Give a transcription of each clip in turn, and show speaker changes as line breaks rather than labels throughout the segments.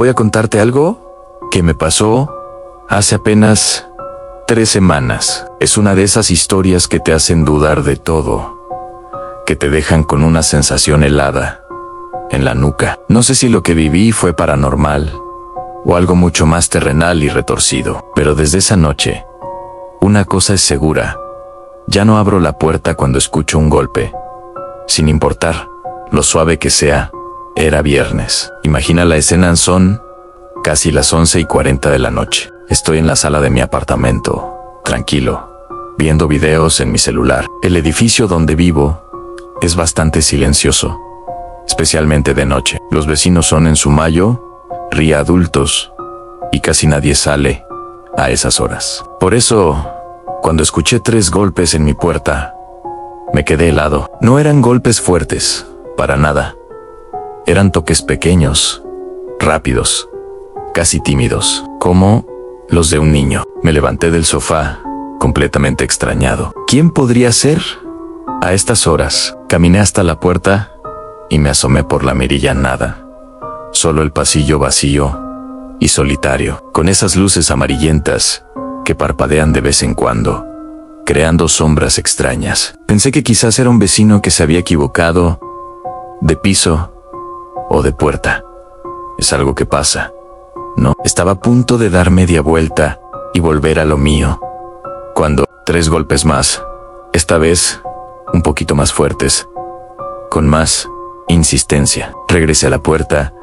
Voy a contarte algo que me pasó hace apenas 3 semanas. Es una de esas historias que te hacen dudar de todo, que te dejan con una sensación helada en la nuca. No sé si lo que viví fue paranormal o algo mucho más terrenal y retorcido, pero desde esa noche, una cosa es segura: ya no abro la puerta cuando escucho un golpe, sin importar lo suave que sea. Era viernes. Imagina la escena, son casi las 11:40 de la noche. Estoy en la sala de mi apartamento, tranquilo, viendo videos en mi celular. El edificio donde vivo es bastante silencioso, especialmente de noche. Los vecinos son en su mayoría adultos y casi nadie sale a esas horas. Por eso, cuando escuché 3 golpes en mi puerta, me quedé helado. No eran golpes fuertes, para nada. Eran toques pequeños, rápidos, casi tímidos, como los de un niño. Me levanté del sofá, completamente extrañado. ¿Quién podría ser? A estas horas, caminé hasta la puerta y me asomé por la mirilla. Nada. Solo el pasillo vacío y solitario, con esas luces amarillentas que parpadean de vez en cuando, creando sombras extrañas. Pensé que quizás era un vecino que se había equivocado de piso o de puerta. Es algo que pasa, ¿no? Estaba a punto de dar media vuelta y volver a lo mío, cuando 3 golpes más, esta vez un poquito más fuertes, con más insistencia. Regresé a la puerta.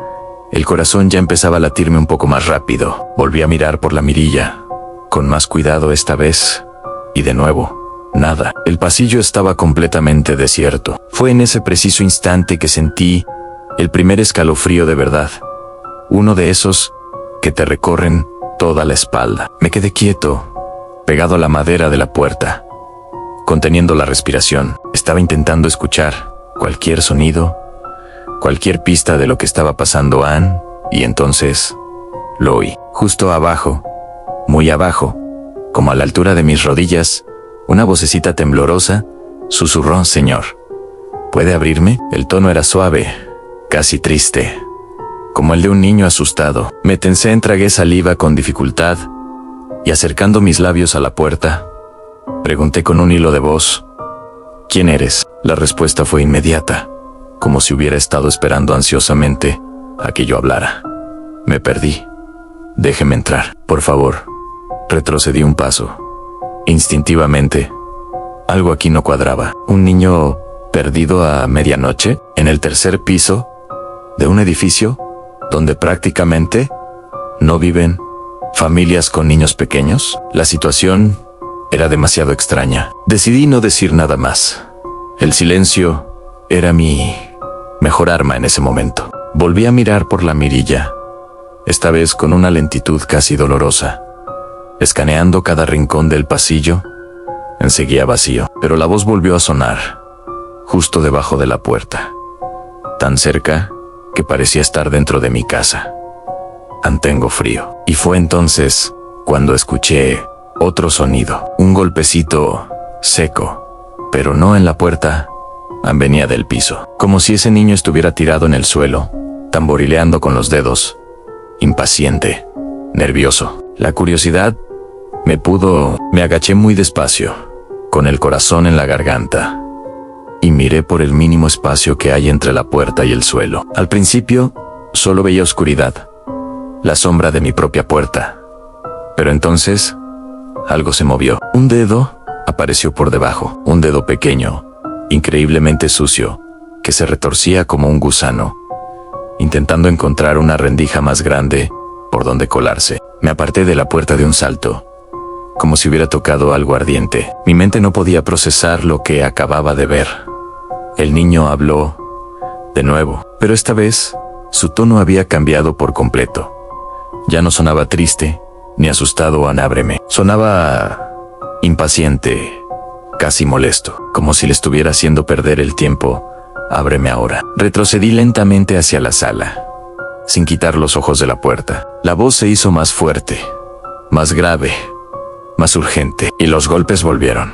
El corazón ya empezaba a latirme un poco más rápido. Volví a mirar por la mirilla, con más cuidado esta vez, y de nuevo, nada. El pasillo estaba completamente desierto. Fue en ese preciso instante que sentí el primer escalofrío de verdad, uno de esos que te recorren toda la espalda. Me quedé quieto, pegado a la madera de la puerta, conteniendo la respiración. Estaba intentando escuchar cualquier sonido, cualquier pista de lo que estaba pasando, y entonces lo oí. Justo abajo, muy abajo, como a la altura de mis rodillas, una vocecita temblorosa susurró: «Señor, ¿puede abrirme?». El tono era suave, casi triste, como el de un niño asustado. Me tensé, tragué saliva con dificultad y, acercando mis labios a la puerta, pregunté con un hilo de voz: «¿Quién eres?». La respuesta fue inmediata, como si hubiera estado esperando ansiosamente a que yo hablara. Me perdí. «Déjeme entrar, por favor». Retrocedí un paso. Instintivamente, algo aquí no cuadraba. ¿Un niño perdido a medianoche en el 3er piso de un edificio donde prácticamente no viven familias con niños pequeños? La situación era demasiado extraña. Decidí no decir nada más. El silencio era mi mejor arma en ese momento. Volví a mirar por la mirilla, esta vez con una lentitud casi dolorosa, escaneando cada rincón del pasillo. Seguía vacío, pero la voz volvió a sonar, justo debajo de la puerta, tan cerca que parecía estar dentro de mi casa. Tengo frío. Y fue entonces cuando escuché otro sonido, un golpecito seco, pero no en la puerta, venía del piso, como si ese niño estuviera tirado en el suelo, tamborileando con los dedos, impaciente, nervioso. La curiosidad me agaché muy despacio, con el corazón en la garganta, y miré por el mínimo espacio que hay entre la puerta y el suelo. Al principio, solo veía oscuridad, la sombra de mi propia puerta. Pero entonces, algo se movió. Un dedo apareció por debajo, un dedo pequeño, increíblemente sucio, que se retorcía como un gusano, intentando encontrar una rendija más grande por donde colarse. Me aparté de la puerta de un salto, como si hubiera tocado algo ardiente. Mi mente no podía procesar lo que acababa de ver. El niño habló de nuevo, pero esta vez su tono había cambiado por completo. Ya no sonaba triste ni asustado. «Ábreme». Sonaba impaciente, casi molesto, como si le estuviera haciendo perder el tiempo. «Ábreme ahora». Retrocedí lentamente hacia la sala, sin quitar los ojos de la puerta. La voz se hizo más fuerte, más grave, más urgente, y los golpes volvieron.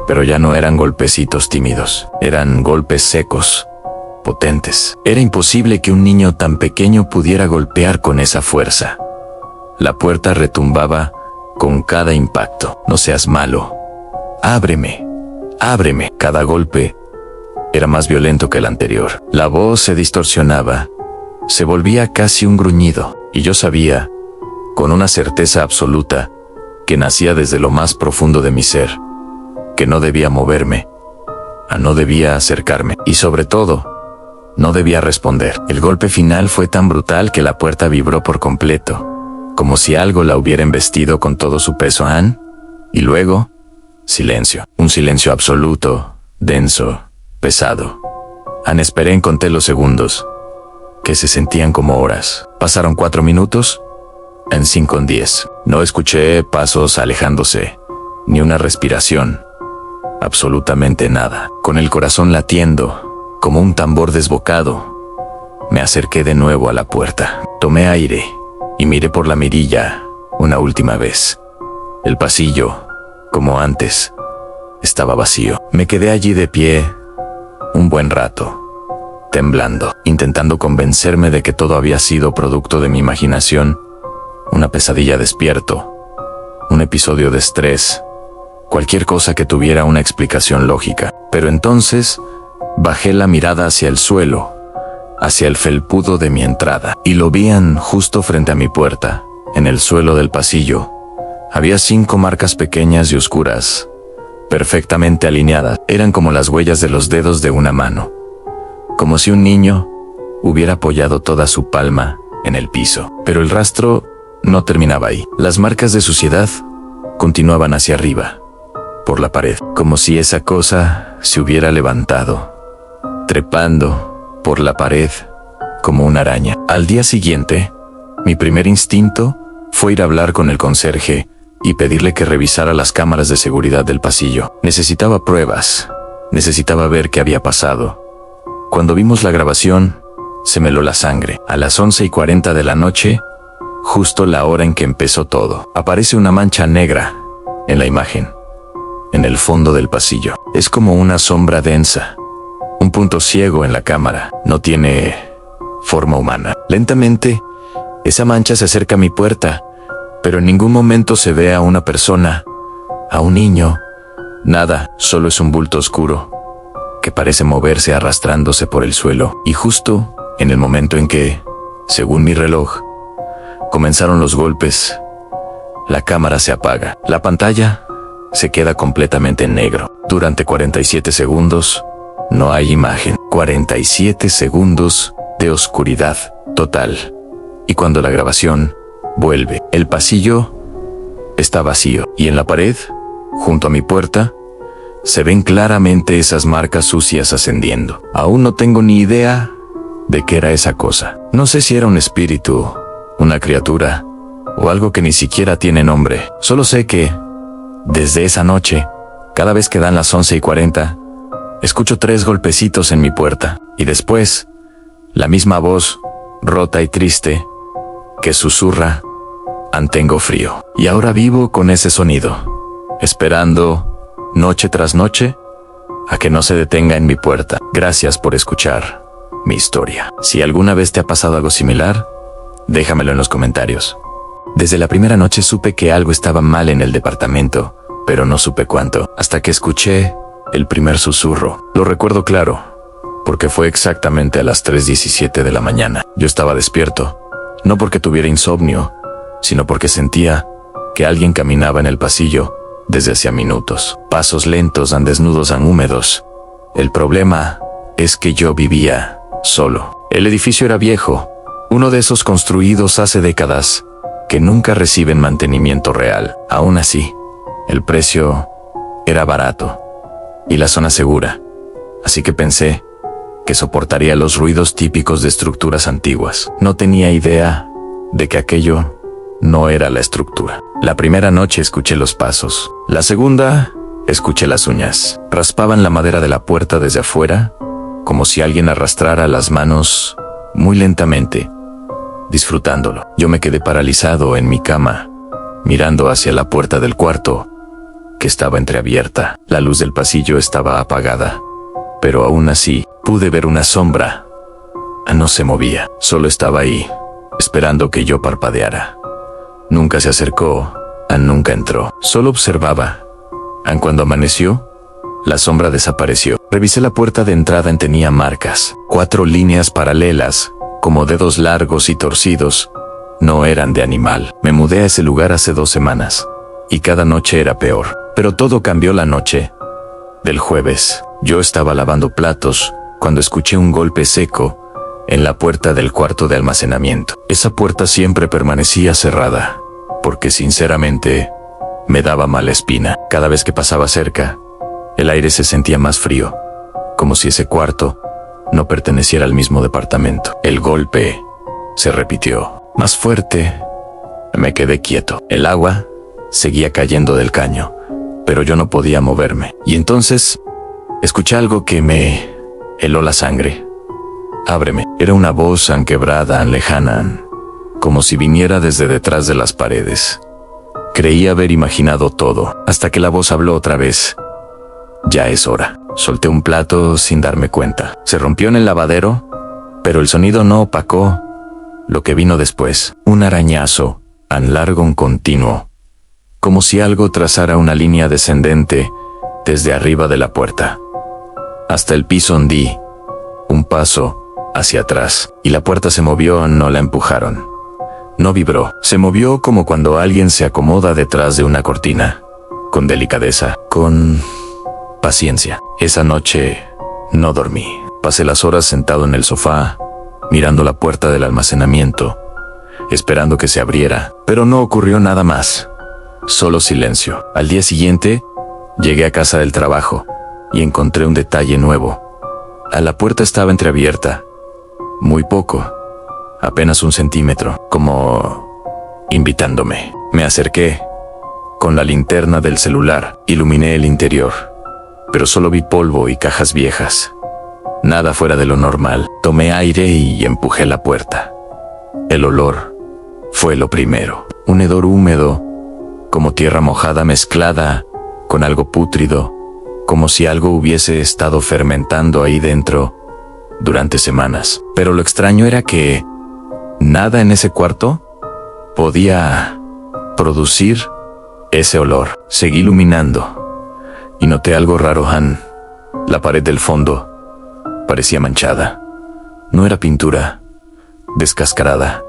Pero ya no eran golpecitos tímidos, eran golpes secos, potentes. Era imposible que un niño tan pequeño pudiera golpear con esa fuerza. La puerta retumbaba con cada impacto. No seas malo. Ábreme. Ábreme. Cada golpe era más violento que el anterior. La voz se distorsionaba. Se volvía casi un gruñido. Y yo sabía, con una certeza absoluta, que nacía desde lo más profundo de mi ser, que no debía moverme, no debía acercarme y sobre todo, no debía responder. El golpe final fue tan brutal que la puerta vibró por completo, como si algo la hubiera embestido con todo su peso. Y luego, silencio. Un silencio absoluto, denso, pesado. Esperé y conté los segundos, que se sentían como horas. Pasaron 4 minutos, en 5 en 10. No escuché pasos alejándose, ni una respiración. Absolutamente nada. Con el corazón latiendo, como un tambor desbocado, me acerqué de nuevo a la puerta. Tomé aire y miré por la mirilla una última vez. El pasillo, como antes, estaba vacío. Me quedé allí de pie un buen rato, temblando, intentando convencerme de que todo había sido producto de mi imaginación, una pesadilla despierto, un episodio de estrés, cualquier cosa que tuviera una explicación lógica. Pero entonces bajé la mirada hacia el suelo, hacia el felpudo de mi entrada, y lo vían justo frente a mi puerta. En el suelo del pasillo había 5 marcas pequeñas y oscuras, perfectamente alineadas. Eran como las huellas de los dedos de una mano, como si un niño hubiera apoyado toda su palma en el piso. Pero el rastro no terminaba ahí. Las marcas de suciedad continuaban hacia arriba, por la pared, como si esa cosa se hubiera levantado, trepando por la pared como una araña. Al día siguiente, mi primer instinto fue ir a hablar con el conserje y pedirle que revisara las cámaras de seguridad del pasillo. Necesitaba pruebas, necesitaba ver qué había pasado. Cuando vimos la grabación, se me heló la sangre. A las 11:40 de la noche, justo la hora en que empezó todo, aparece una mancha negra en la imagen, en el fondo del pasillo. Es como una sombra densa, un punto ciego en la cámara. No tiene forma humana. Lentamente, esa mancha se acerca a mi puerta, pero en ningún momento se ve a una persona, a un niño, nada. Solo es un bulto oscuro que parece moverse arrastrándose por el suelo. Y justo en el momento en que, según mi reloj, comenzaron los golpes, la cámara se apaga. La pantalla se queda completamente en negro. Durante 47 segundos, no hay imagen. 47 segundos de oscuridad total. Y cuando la grabación vuelve, el pasillo está vacío. Y en la pared, junto a mi puerta, se ven claramente esas marcas sucias ascendiendo. Aún no tengo ni idea de qué era esa cosa. No sé si era un espíritu, una criatura, o algo que ni siquiera tiene nombre. Solo sé que, desde esa noche, cada vez que dan las 11:40, escucho 3 golpecitos en mi puerta, y después, la misma voz, rota y triste, que susurra: tengo frío. Y ahora vivo con ese sonido, esperando, noche tras noche, a que no se detenga en mi puerta. Gracias por escuchar mi historia. Si alguna vez te ha pasado algo similar, déjamelo en los comentarios. Desde la primera noche supe que algo estaba mal en el departamento, pero no supe cuánto, hasta que escuché el primer susurro. Lo recuerdo claro, porque fue exactamente a las 3:17 de la mañana. Yo estaba despierto, no porque tuviera insomnio, sino porque sentía que alguien caminaba en el pasillo desde hacía minutos. Pasos lentos, desnudos, húmedos. El problema es que yo vivía solo. El edificio era viejo, uno de esos construidos hace décadas, que nunca reciben mantenimiento real. Aún así, el precio era barato y la zona segura, así que pensé que soportaría los ruidos típicos de estructuras antiguas. No tenía idea de que aquello no era la estructura. La primera noche escuché los pasos. La segunda, escuché las uñas. Raspaban la madera de la puerta desde afuera, como si alguien arrastrara las manos muy lentamente, disfrutándolo. Yo me quedé paralizado en mi cama, mirando hacia la puerta del cuarto, que estaba entreabierta. La luz del pasillo estaba apagada, pero aún así pude ver una sombra. No se movía, solo estaba ahí, esperando que yo parpadeara. Nunca se acercó, nunca entró, solo observaba. Cuando amaneció, la sombra desapareció. Revisé la puerta de entrada, tenía marcas, 4 líneas paralelas, como dedos largos y torcidos. No eran de animal. Me mudé a ese lugar hace 2 semanas, y cada noche era peor. Pero todo cambió la noche del jueves. Yo estaba lavando platos, cuando escuché un golpe seco en la puerta del cuarto de almacenamiento. Esa puerta siempre permanecía cerrada, porque sinceramente me daba mala espina. Cada vez que pasaba cerca, el aire se sentía más frío, como si ese cuarto no perteneciera al mismo departamento. El golpe se repitió, más fuerte. Me quedé quieto. El agua seguía cayendo del caño, pero yo no podía moverme. Y entonces escuché algo que me heló la sangre. Ábreme. Era una voz quebrada, lejana, como si viniera desde detrás de las paredes. Creí haber imaginado todo, hasta que la voz habló otra vez. Ya es hora. Solté un plato sin darme cuenta. Se rompió en el lavadero, pero el sonido no opacó lo que vino después. Un arañazo, largo, continuo, como si algo trazara una línea descendente desde arriba de la puerta hasta el piso. Di un paso hacia atrás, y la puerta se movió. No la empujaron. No vibró. Se movió como cuando alguien se acomoda detrás de una cortina, con delicadeza, con paciencia. Esa noche no dormí. Pasé las horas sentado en el sofá, mirando la puerta del almacenamiento, esperando que se abriera, pero no ocurrió nada más. Solo silencio. Al día siguiente, llegué a casa del trabajo y encontré un detalle nuevo. La puerta estaba entreabierta, muy poco, apenas 1 centímetro, como invitándome. Me acerqué. Con la linterna del celular, iluminé el interior, pero solo vi polvo y cajas viejas. Nada fuera de lo normal. Tomé aire y empujé la puerta. El olor fue lo primero. Un hedor húmedo, como tierra mojada mezclada con algo pútrido, como si algo hubiese estado fermentando ahí dentro durante semanas. Pero lo extraño era que nada en ese cuarto podía producir ese olor. Seguí iluminando y noté algo raro. La pared del fondo parecía manchada. No era pintura descascarada,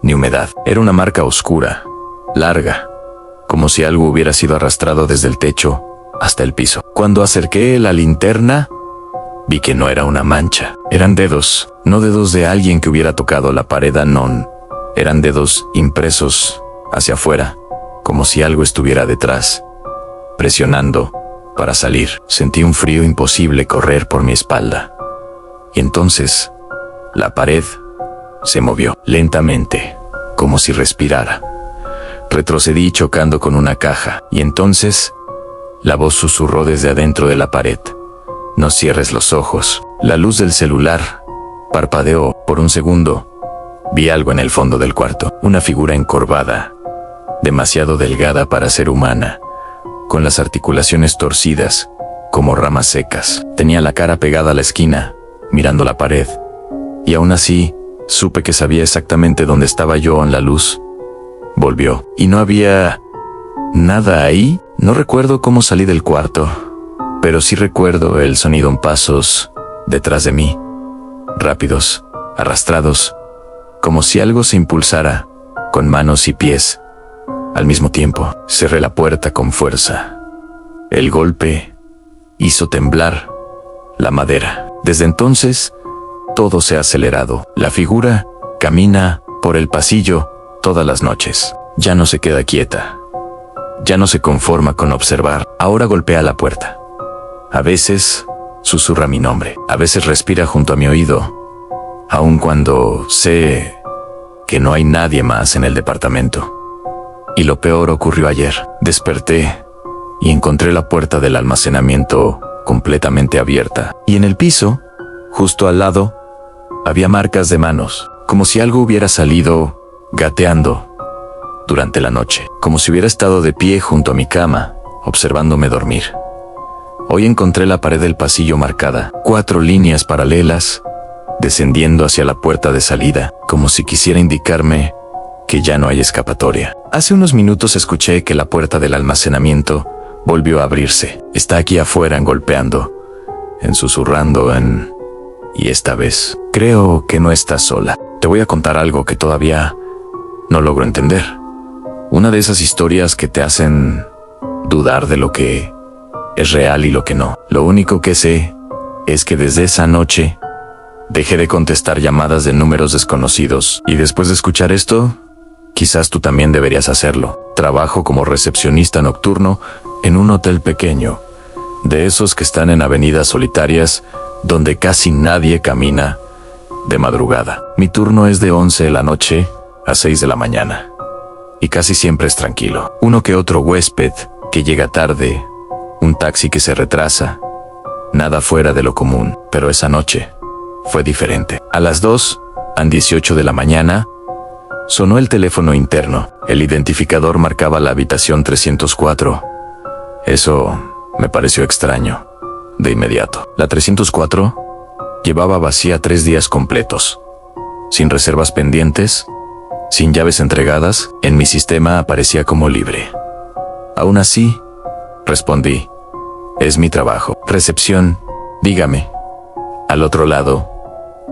ni humedad. Era una marca oscura, larga, como si algo hubiera sido arrastrado desde el techo hasta el piso. Cuando acerqué la linterna, vi que no era una mancha. Eran dedos, no dedos de alguien que hubiera tocado la pared. No, eran dedos impresos hacia afuera, como si algo estuviera detrás, presionando para salir. Sentí un frío imposible correr por mi espalda. Y entonces, la pared se movió lentamente, como si respirara. Retrocedí chocando con una caja, y entonces la voz susurró desde adentro de la pared: no cierres los ojos. La luz del celular parpadeó. Por un segundo, vi algo en el fondo del cuarto. Una figura encorvada, demasiado delgada para ser humana, con las articulaciones torcidas, como ramas secas. Tenía la cara pegada a la esquina, mirando la pared, y aún así, supe que sabía exactamente dónde estaba yo. En la luz volvió, y no había nada ahí. No recuerdo cómo salí del cuarto, pero sí recuerdo el sonido en pasos detrás de mí, rápidos, arrastrados, como si algo se impulsara con manos y pies al mismo tiempo. Cerré la puerta con fuerza. El golpe hizo temblar la madera. Desde entonces, todo se ha acelerado. La figura camina por el pasillo todas las noches. Ya no se queda quieta. Ya no se conforma con observar. Ahora golpea la puerta. A veces susurra mi nombre. A veces respira junto a mi oído, aun cuando sé que no hay nadie más en el departamento. Y lo peor ocurrió ayer. Desperté y encontré la puerta del almacenamiento completamente abierta. Y en el piso, justo al lado, había marcas de manos, como si algo hubiera salido gateando durante la noche, como si hubiera estado de pie junto a mi cama, observándome dormir. Hoy encontré la pared del pasillo marcada, 4 líneas paralelas, descendiendo hacia la puerta de salida, como si quisiera indicarme que ya no hay escapatoria. Hace unos minutos escuché que la puerta del almacenamiento volvió a abrirse. Está aquí afuera golpeando, susurrando. Y esta vez, creo que no estás sola. Te voy a contar algo que todavía no logro entender. Una de esas historias que te hacen dudar de lo que es real y lo que no. Lo único que sé es que desde esa noche dejé de contestar llamadas de números desconocidos. Y después de escuchar esto, quizás tú también deberías hacerlo. Trabajo como recepcionista nocturno en un hotel pequeño, de esos que están en avenidas solitarias donde casi nadie camina de madrugada. Mi turno es de 11 de la noche a 6 de la mañana. Y casi siempre es tranquilo. Uno que otro huésped que llega tarde, un taxi que se retrasa, nada fuera de lo común. Pero esa noche fue diferente. A las 2:18 de la mañana, sonó el teléfono interno. El identificador marcaba la habitación 304. Eso me pareció extraño. De inmediato. La 304 llevaba vacía 3 días completos. Sin reservas pendientes, sin llaves entregadas, en mi sistema aparecía como libre. Aún así, respondí. Es mi trabajo. Recepción, dígame. Al otro lado,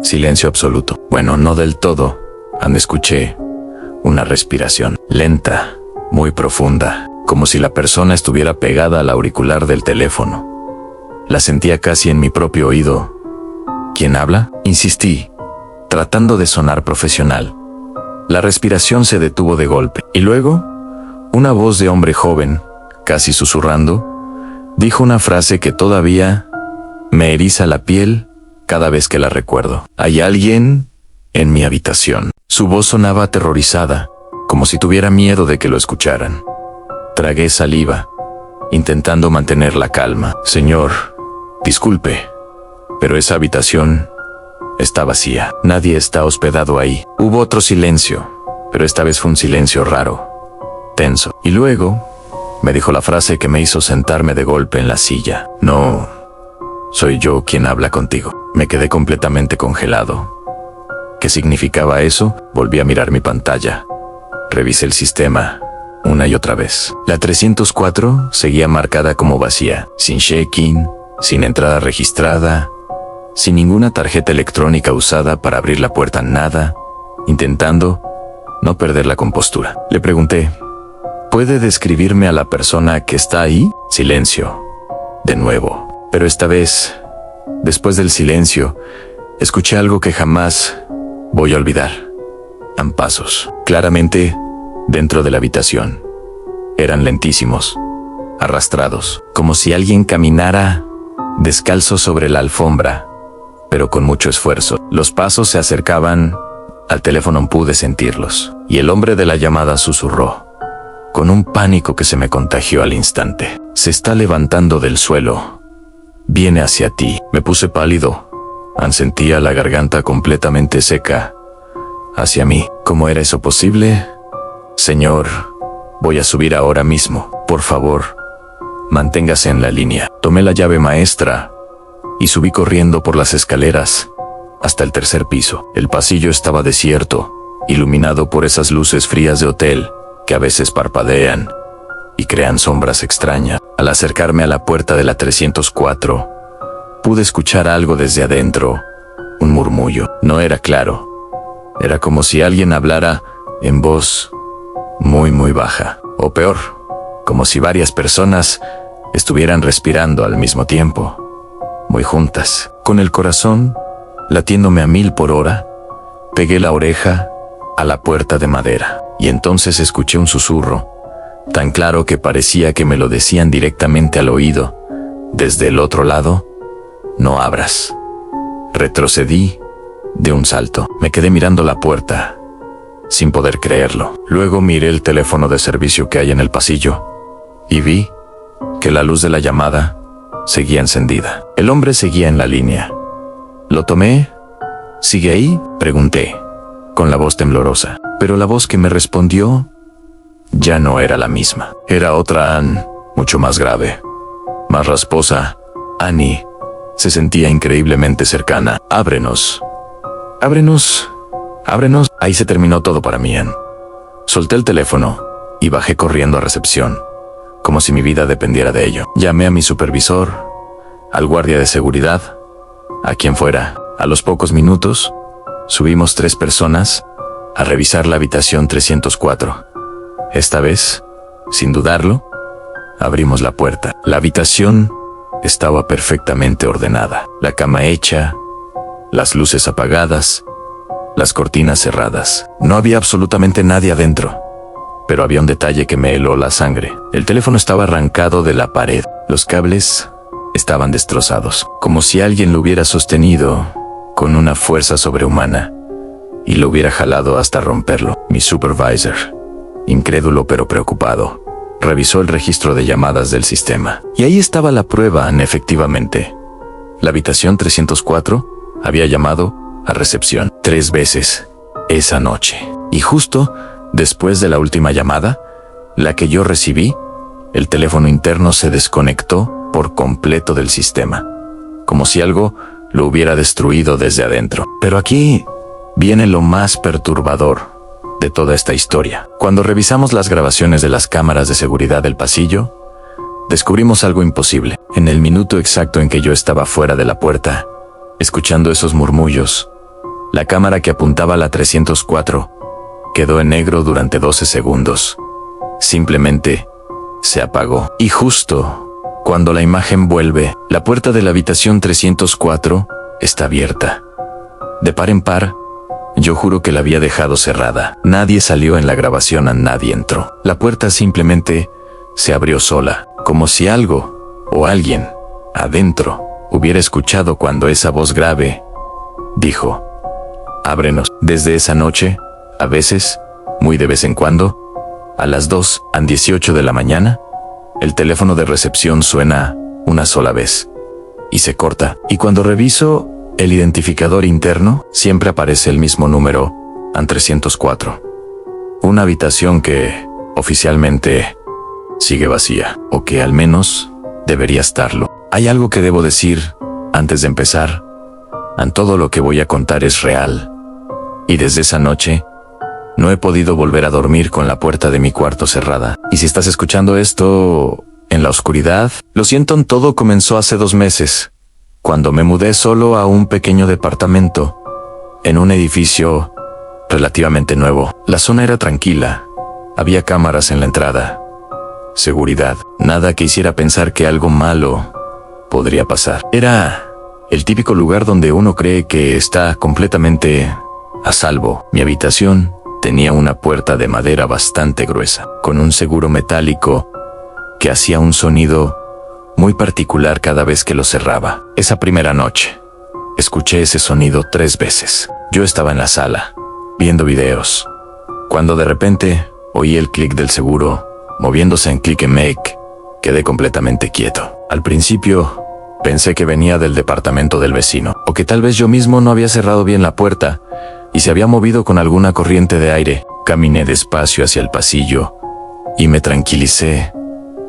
silencio absoluto. Bueno, no del todo. Escuché una respiración lenta, muy profunda, como si la persona estuviera pegada al auricular del teléfono. La sentía casi en mi propio oído. ¿Quién habla? Insistí, tratando de sonar profesional. La respiración se detuvo de golpe, y luego, una voz de hombre joven, casi susurrando, dijo una frase que todavía me eriza la piel cada vez que la recuerdo. Hay alguien en mi habitación. Su voz sonaba aterrorizada, como si tuviera miedo de que lo escucharan. Tragué saliva, intentando mantener la calma. Señor, disculpe, pero esa habitación está vacía. Nadie está hospedado ahí. Hubo otro silencio, pero esta vez fue un silencio raro, tenso. Y luego me dijo la frase que me hizo sentarme de golpe en la silla. No, soy yo quien habla contigo. Me quedé completamente congelado. ¿Qué significaba eso? Volví a mirar mi pantalla. Revisé el sistema una y otra vez. La 304 seguía marcada como vacía, sin check-in, sin entrada registrada, sin ninguna tarjeta electrónica usada para abrir la puerta, nada, intentando no perder la compostura. Le pregunté, ¿puede describirme a la persona que está ahí? Silencio. De nuevo. Pero esta vez, después del silencio, escuché algo que jamás voy a olvidar. Pasos, claramente, dentro de la habitación. Eran lentísimos, arrastrados, como si alguien caminara descalzo sobre la alfombra, pero con mucho esfuerzo. Los pasos se acercaban al teléfono, pude sentirlos, y el hombre de la llamada susurró, con un pánico que se me contagió al instante. Se está levantando del suelo. Viene hacia ti. Me puse pálido. Sentía la garganta completamente seca. Hacia mí. ¿Cómo era eso posible? Señor, voy a subir ahora mismo. Por favor, manténgase en la línea. Tomé la llave maestra y subí corriendo por las escaleras hasta el 3er piso. El pasillo estaba desierto, iluminado por esas luces frías de hotel que a veces parpadean y crean sombras extrañas. Al acercarme a la puerta de la 304, pude escuchar algo desde adentro, un murmullo. No era claro. Era como si alguien hablara en voz muy baja. O peor, como si varias personas estuvieran respirando al mismo tiempo, muy juntas. Con el corazón latiéndome a 1000 por hora, pegué la oreja a la puerta de madera. Y entonces escuché un susurro, tan claro que parecía que me lo decían directamente al oído, desde el otro lado: no abras. Retrocedí de un salto. Me quedé mirando la puerta, sin poder creerlo. Luego miré el teléfono de servicio que hay en el pasillo, y vi que la luz de la llamada seguía encendida. El hombre seguía en la línea. Lo tomé. ¿Sigue ahí?, pregunté, con la voz temblorosa. Pero la voz que me respondió ya no era la misma. Era otra, mucho más grave, más rasposa, Annie se sentía increíblemente cercana. Ábrenos. Ábrenos. Ábrenos. Ahí se terminó todo para mí, Ann. Solté el teléfono y bajé corriendo a recepción, como si mi vida dependiera de ello. Llamé a mi supervisor, al guardia de seguridad, a quien fuera. A los pocos minutos, subimos 3 personas a revisar la habitación 304. Esta vez, sin dudarlo, abrimos la puerta. La habitación estaba perfectamente ordenada. La cama hecha, las luces apagadas, las cortinas cerradas. No había absolutamente nadie adentro, pero había un detalle que me heló la sangre. El teléfono estaba arrancado de la pared. Los cables estaban destrozados, como si alguien lo hubiera sostenido con una fuerza sobrehumana y lo hubiera jalado hasta romperlo. Mi supervisor, incrédulo pero preocupado, revisó el registro de llamadas del sistema. Y ahí estaba la prueba, efectivamente. La habitación 304 había llamado a recepción 3 veces esa noche. Y justo después de la última llamada, la que yo recibí, el teléfono interno se desconectó por completo del sistema, como si algo lo hubiera destruido desde adentro. Pero aquí viene lo más perturbador de toda esta historia. Cuando revisamos las grabaciones de las cámaras de seguridad del pasillo, descubrimos algo imposible. En el minuto exacto en que yo estaba fuera de la puerta, escuchando esos murmullos, la cámara que apuntaba a la 304 quedó en negro durante 12 segundos. Simplemente se apagó. Y justo cuando la imagen vuelve, la puerta de la habitación 304 está abierta. De par en par, yo juro que la había dejado cerrada. Nadie salió en la grabación, nadie entró. La puerta simplemente se abrió sola, como si algo o alguien adentro hubiera escuchado cuando esa voz grave dijo: ábrenos. Desde esa noche, a veces, muy de vez en cuando, a las 2:18 de la mañana, el teléfono de recepción suena una sola vez y se corta. Y cuando reviso el identificador interno, siempre aparece el mismo número, AN 304. Una habitación que, oficialmente, sigue vacía, o que al menos debería estarlo. Hay algo que debo decir antes de empezar. Todo lo que voy a contar es real. Y desde esa noche, no he podido volver a dormir con la puerta de mi cuarto cerrada. Y si estás escuchando esto en la oscuridad, lo siento, todo comenzó hace 2 meses, cuando me mudé solo a un pequeño departamento, en un edificio relativamente nuevo. La zona era tranquila, había cámaras en la entrada, seguridad, nada que hiciera pensar que algo malo podría pasar. Era el típico lugar donde uno cree que está completamente a salvo. Mi habitación tenía una puerta de madera bastante gruesa, con un seguro metálico que hacía un sonido muy particular cada vez que lo cerraba. Esa primera noche, escuché ese sonido 3 veces. Yo estaba en la sala, viendo videos, cuando de repente oí el clic del seguro, moviéndose en click and make. Quedé completamente quieto. Al principio, pensé que venía del departamento del vecino, o que tal vez yo mismo no había cerrado bien la puerta y se había movido con alguna corriente de aire. Caminé despacio hacia el pasillo y me tranquilicé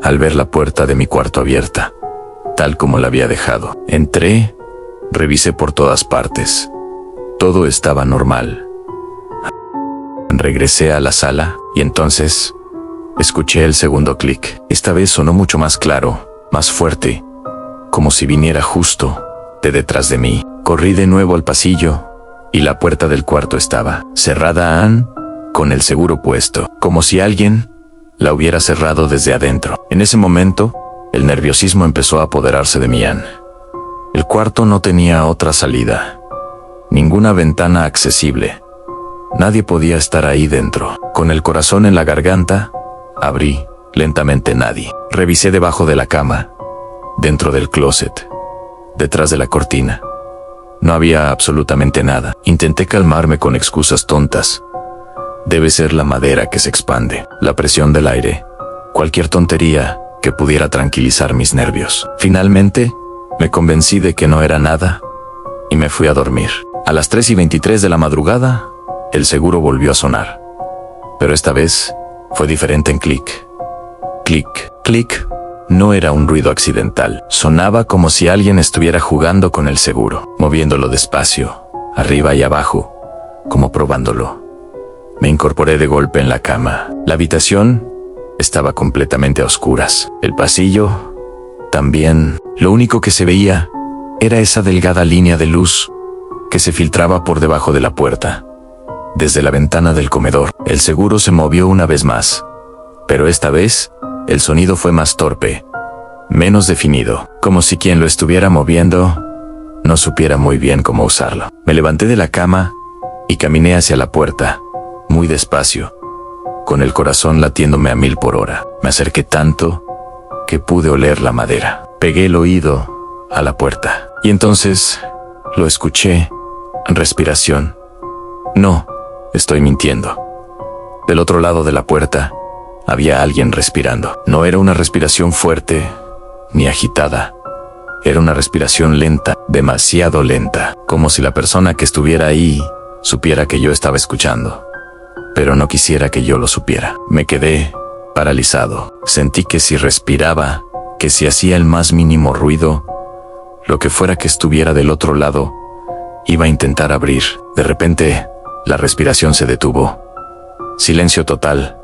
al ver la puerta de mi cuarto abierta, tal como la había dejado. Entré, revisé por todas partes. Todo estaba normal. Regresé a la sala y entonces escuché el segundo clic. Esta vez sonó mucho más claro, más fuerte, como si viniera justo de detrás de mí. Corrí de nuevo al pasillo y la puerta del cuarto estaba cerrada, con el seguro puesto, como si alguien la hubiera cerrado desde adentro. En ese momento, el nerviosismo empezó a apoderarse de mí. El cuarto no tenía otra salida, ninguna ventana accesible. Nadie podía estar ahí dentro. Con el corazón en la garganta, abrí lentamente. Nadie. Revisé debajo de la cama, dentro del closet, detrás de la cortina. No había absolutamente nada. Intenté calmarme con excusas tontas. Debe ser la madera que se expande, la presión del aire, cualquier tontería que pudiera tranquilizar mis nervios. Finalmente, me convencí de que no era nada y me fui a dormir. A las 3:23 de la madrugada, el seguro volvió a sonar. Pero esta vez fue diferente en clic. Clic, clic. no era un ruido accidental. Sonaba como si alguien estuviera jugando con el seguro, moviéndolo despacio, arriba y abajo, como probándolo. Me incorporé de golpe en la cama. La habitación estaba completamente a oscuras. El pasillo también. Lo único que se veía era esa delgada línea de luz que se filtraba por debajo de la puerta. Desde la ventana del comedor, el seguro se movió una vez más, pero esta vez el sonido fue más torpe, menos definido, como si quien lo estuviera moviendo no supiera muy bien cómo usarlo. Me levanté de la cama y caminé hacia la puerta, muy despacio, con el corazón latiéndome a 1000 por hora. Me acerqué tanto que pude oler la madera. Pegué el oído a la puerta y entonces lo escuché. Respiración. No, estoy mintiendo. Del otro lado de la puerta había alguien respirando. No era una respiración fuerte ni agitada. Era una respiración lenta, demasiado lenta, como si la persona que estuviera ahí supiera que yo estaba escuchando, pero no quisiera que yo lo supiera. Me quedé paralizado. Sentí que si respiraba, que si hacía el más mínimo ruido, lo que fuera que estuviera del otro lado, iba a intentar abrir. De repente, la respiración se detuvo. Silencio total.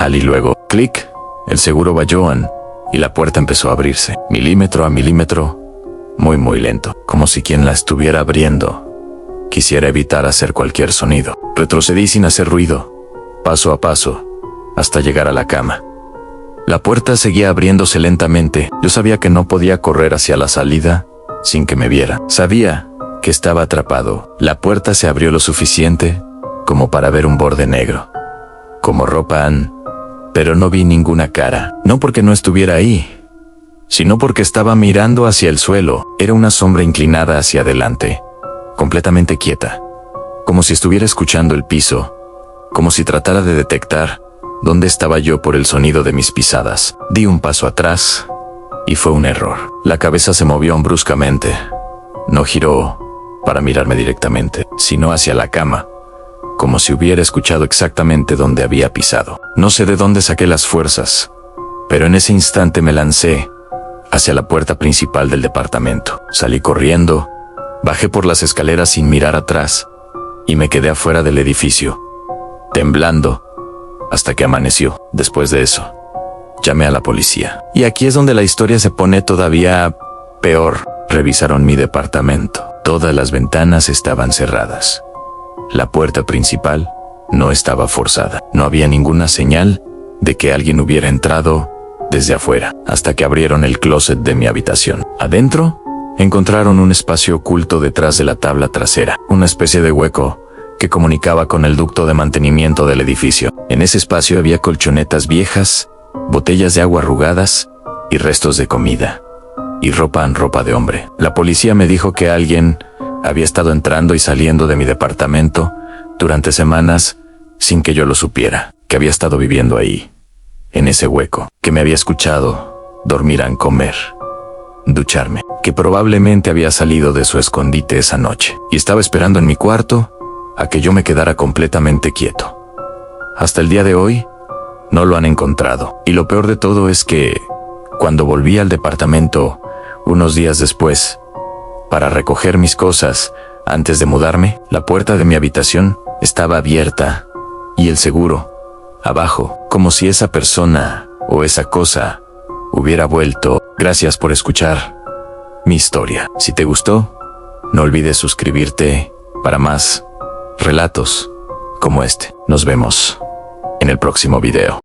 Y luego, clic, el seguro Bayoan, y la puerta empezó a abrirse, milímetro a milímetro, muy lento, como si quien la estuviera abriendo quisiera evitar hacer cualquier sonido. Retrocedí sin hacer ruido, paso a paso, hasta llegar a la cama. La puerta seguía abriéndose lentamente. Yo sabía que no podía correr hacia la salida sin que me viera. Sabía que estaba atrapado. La puerta se abrió lo suficiente como para ver un borde negro, como ropa, pero no vi ninguna cara. No porque no estuviera ahí, sino porque estaba mirando hacia el suelo. Era una sombra inclinada hacia adelante, completamente quieta, como si estuviera escuchando el piso, como si tratara de detectar dónde estaba yo por el sonido de mis pisadas. Di un paso atrás y fue un error. La cabeza se movió bruscamente. No giró para mirarme directamente, sino hacia la cama, como si hubiera escuchado exactamente dónde había pisado. No sé de dónde saqué las fuerzas, pero en ese instante me lancé hacia la puerta principal del departamento. Salí corriendo, bajé por las escaleras sin mirar atrás y me quedé afuera del edificio, temblando, hasta que amaneció. Después de eso, llamé a la policía. Y aquí es donde la historia se pone todavía peor. Revisaron mi departamento. Todas las ventanas estaban cerradas. La puerta principal no estaba forzada. No había ninguna señal de que alguien hubiera entrado desde afuera, hasta que abrieron el closet de mi habitación. Adentro, encontraron un espacio oculto detrás de la tabla trasera, una especie de hueco que comunicaba con el ducto de mantenimiento del edificio. En ese espacio había colchonetas viejas, botellas de agua arrugadas y restos de comida, y ropa de hombre. La policía me dijo que alguien había estado entrando y saliendo de mi departamento durante semanas sin que yo lo supiera, que había estado viviendo ahí, en ese hueco, que me había escuchado dormir, comer, ducharme, que probablemente había salido de su escondite esa noche y estaba esperando en mi cuarto a que yo me quedara completamente quieto. Hasta el día de hoy, no lo han encontrado. Y lo peor de todo es que, cuando volví al departamento, unos días después, para recoger mis cosas, antes de mudarme, la puerta de mi habitación estaba abierta, y el seguro, abajo, como si esa persona, o esa cosa, hubiera vuelto. Gracias por escuchar mi historia. Si te gustó, no olvides suscribirte para más relatos como este. Nos vemos en el próximo video.